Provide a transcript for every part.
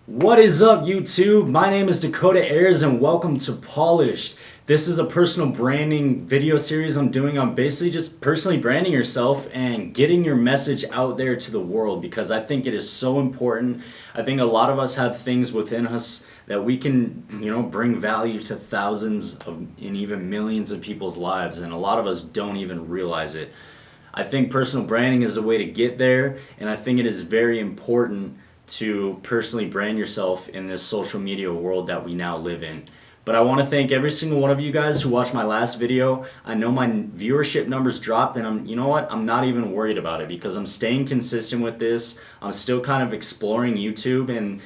What is up, YouTube? My name is Dakota Ayers and welcome to Polished. This is a personal branding video series I'm doing on basically just personally branding yourself and getting your message out there to the world because I think it is so important. I think a lot of us have things within us that we can, bring value to thousands of and even millions of people's lives, and a lot of us don't even realize it. I think personal branding is a way to get there, and I think it is very important to personally brand yourself in this social media world that we now live in. But I want to thank every single one of you guys who watched my last video. I know my viewership numbers dropped, and I'm not even worried about it because I'm staying consistent with this. I'm still kind of exploring YouTube, and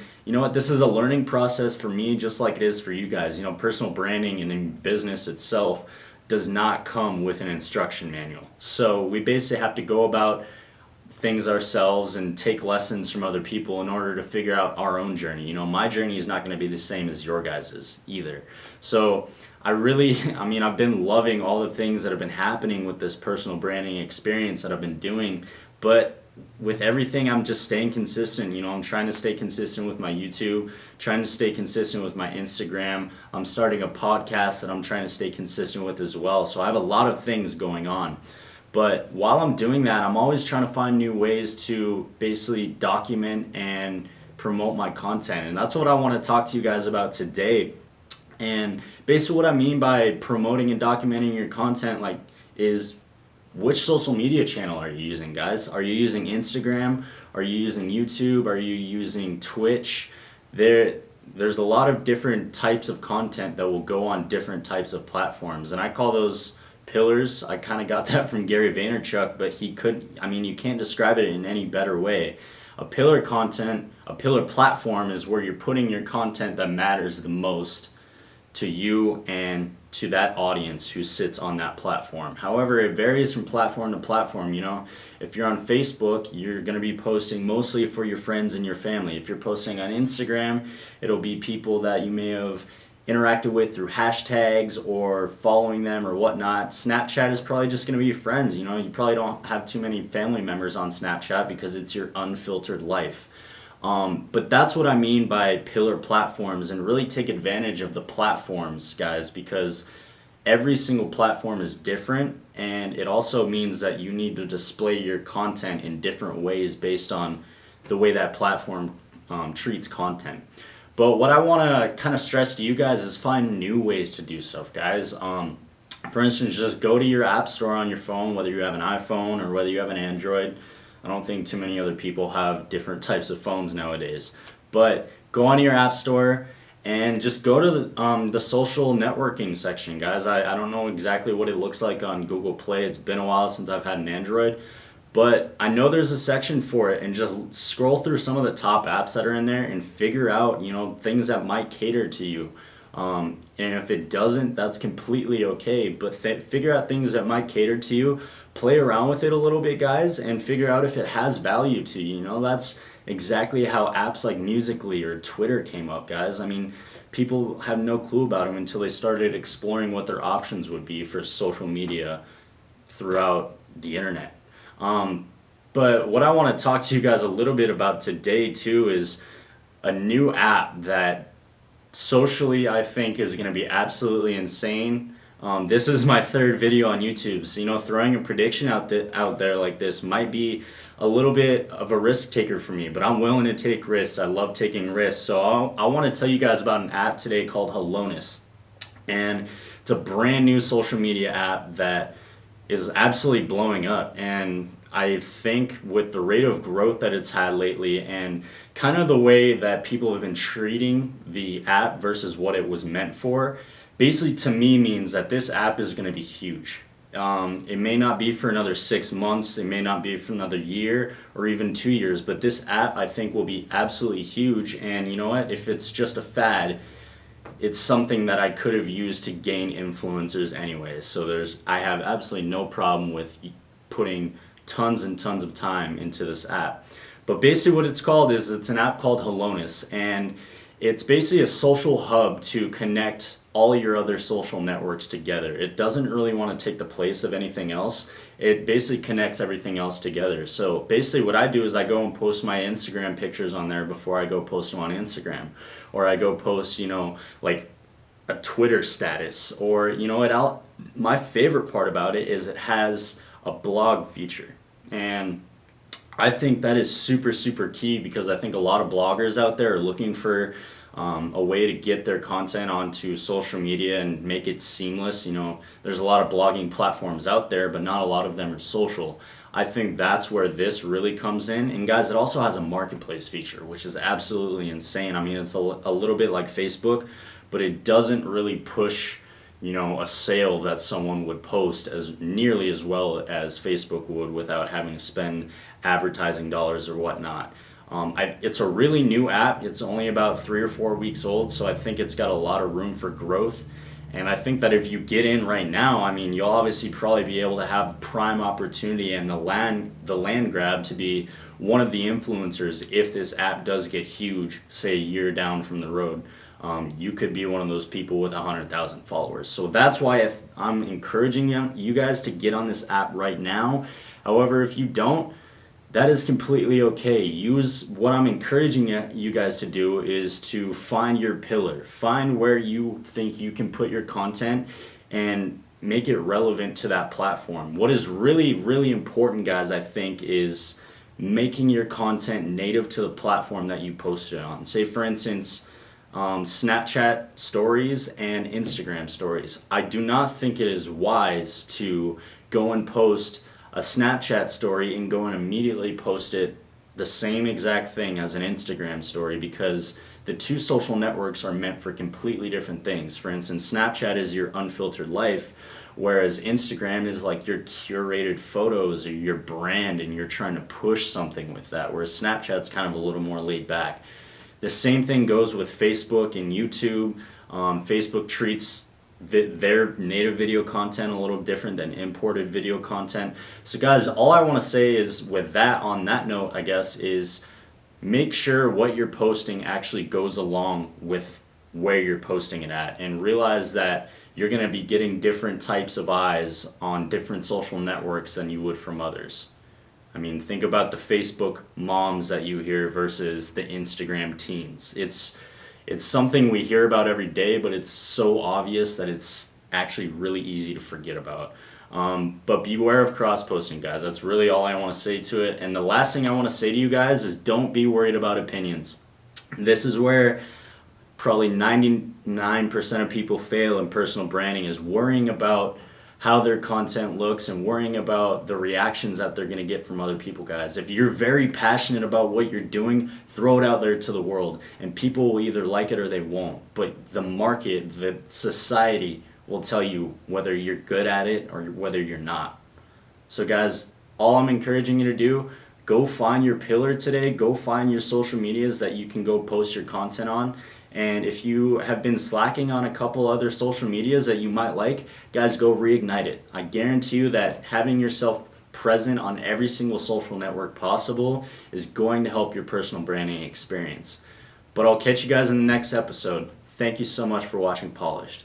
this is a learning process for me just like it is for you guys. Personal branding and in business itself does not come with an instruction manual. So we basically have to go about things ourselves and take lessons from other people in order to figure out our own journey. My journey is not going to be the same as your guys's either. So I've been loving all the things that have been happening with this personal branding experience that I've been doing, but with everything, I'm just staying consistent. I'm trying to stay consistent with my YouTube, trying to stay consistent with my Instagram. I'm starting a podcast that I'm trying to stay consistent with as well. So I have a lot of things going on. But while I'm doing that, I'm always trying to find new ways to basically document and promote my content. And that's what I want to talk to you guys about today. And basically what I mean by promoting and documenting your content is which social media channel are you using, guys? Are you using Instagram? Are you using YouTube? Are you using Twitch? There's a lot of different types of content that will go on different types of platforms. And I call those pillars. I kind of got that from Gary Vaynerchuk, but you can't describe it in any better way. A pillar platform is where you're putting your content that matters the most to you and to that audience who sits on that platform. However, it varies from platform to platform. If you're on Facebook, you're going to be posting mostly for your friends and your family. If you're posting on Instagram, it'll be people that you may have interacted with through hashtags or following them or whatnot. Snapchat is probably just going to be your friends. You probably don't have too many family members on Snapchat because it's your unfiltered life. But that's what I mean by pillar platforms, and really take advantage of the platforms, guys, because every single platform is different, and it also means that you need to display your content in different ways based on the way that platform treats content. But what I want to kind of stress to you guys is find new ways to do stuff, guys. For instance, just go to your app store on your phone, whether you have an iPhone or whether you have an Android. I don't think too many other people have different types of phones nowadays. But go onto your app store and just go to the social networking section, guys. I don't know exactly what it looks like on Google Play. It's been a while since I've had an Android. But I know there's a section for it, and just scroll through some of the top apps that are in there and figure out, things that might cater to you. And if it doesn't, that's completely okay. But figure out things that might cater to you. Play around with it a little bit, guys, and figure out if it has value to you. That's exactly how apps like Musical.ly or Twitter came up, guys. People had no clue about them until they started exploring what their options would be for social media throughout the internet. But what I want to talk to you guys a little bit about today too is a new app that socially I think is going to be absolutely insane. This is my third video on YouTube, so throwing a prediction out there like this might be a little bit of a risk taker for me, but I'm willing to take risks. I love taking risks. So I want to tell you guys about an app today called Hellonis, and it's a brand new social media app that is absolutely blowing up. And I think with the rate of growth that it's had lately and kind of the way that people have been treating the app versus what it was meant for, basically to me means that this app is going to be huge. It may not be for another 6 months, it may not be for another year or even 2 years, but this app I think will be absolutely huge. And you know what? If it's just a fad, it's something that I could have used to gain influencers anyway. So I have absolutely no problem with putting tons and tons of time into this app. But basically what it's an app called Hellonis, and it's basically a social hub to connect all your other social networks together. It doesn't really want to take the place of anything else. It basically connects everything else together. So basically what I do is I go and post my Instagram pictures on there before I go post them on Instagram. Or I go post, like a Twitter status. Or, my favorite part about it is it has a blog feature. And I think that is super, super key, because I think a lot of bloggers out there are looking for a way to get their content onto social media and make it seamless. There's a lot of blogging platforms out there, but not a lot of them are social. I think that's where this really comes in. And guys, it also has a marketplace feature, which is absolutely insane. I mean, it's a little bit like Facebook, but it doesn't really push a sale that someone would post as nearly as well as Facebook would without having to spend advertising dollars or whatnot. It's a really new app. It's only about 3 or 4 weeks old, so I think it's got a lot of room for growth. And I think that if you get in right now, I mean, you'll obviously probably be able to have prime opportunity and the land grab to be one of the influencers if this app does get huge, say a year down from the road. You could be one of those people with 100,000 followers. So that's why I'm encouraging you guys to get on this app right now. However, if you don't, that is completely okay. What I'm encouraging you guys to do is to find your pillar. Find where you think you can put your content and make it relevant to that platform. What is really, really important, guys, I think, is making your content native to the platform that you post it on. Say, for instance, Snapchat stories and Instagram stories. I do not think it is wise to go and post a Snapchat story and go and immediately post it the same exact thing as an Instagram story, because the two social networks are meant for completely different things. For instance, Snapchat is your unfiltered life, whereas Instagram is like your curated photos or your brand, and you're trying to push something with that, whereas Snapchat's kind of a little more laid back. The same thing goes with Facebook and YouTube. Facebook treats their native video content a little different than imported video content. So guys, all I want to say is with that, on that note, I guess, is make sure what you're posting actually goes along with where you're posting it at, and realize that you're going to be getting different types of eyes on different social networks than you would from others. I mean, think about the Facebook moms that you hear versus the Instagram teens. It's something we hear about every day, but it's so obvious that it's actually really easy to forget about. But beware of cross-posting, guys. That's really all I want to say to it. And the last thing I want to say to you guys is don't be worried about opinions. This is where probably 99% of people fail in personal branding, is worrying about how their content looks and worrying about the reactions that they're going to get from other people, guys. If you're very passionate about what you're doing, throw it out there to the world, and people will either like it or they won't. But the market, the society will tell you whether you're good at it or whether you're not. So guys, all I'm encouraging you to do, go find your pillar today. Go find your social medias that you can go post your content on. And if you have been slacking on a couple other social medias that you might like, guys, go reignite it. I guarantee you that having yourself present on every single social network possible is going to help your personal branding experience. But I'll catch you guys in the next episode. Thank you so much for watching Polished.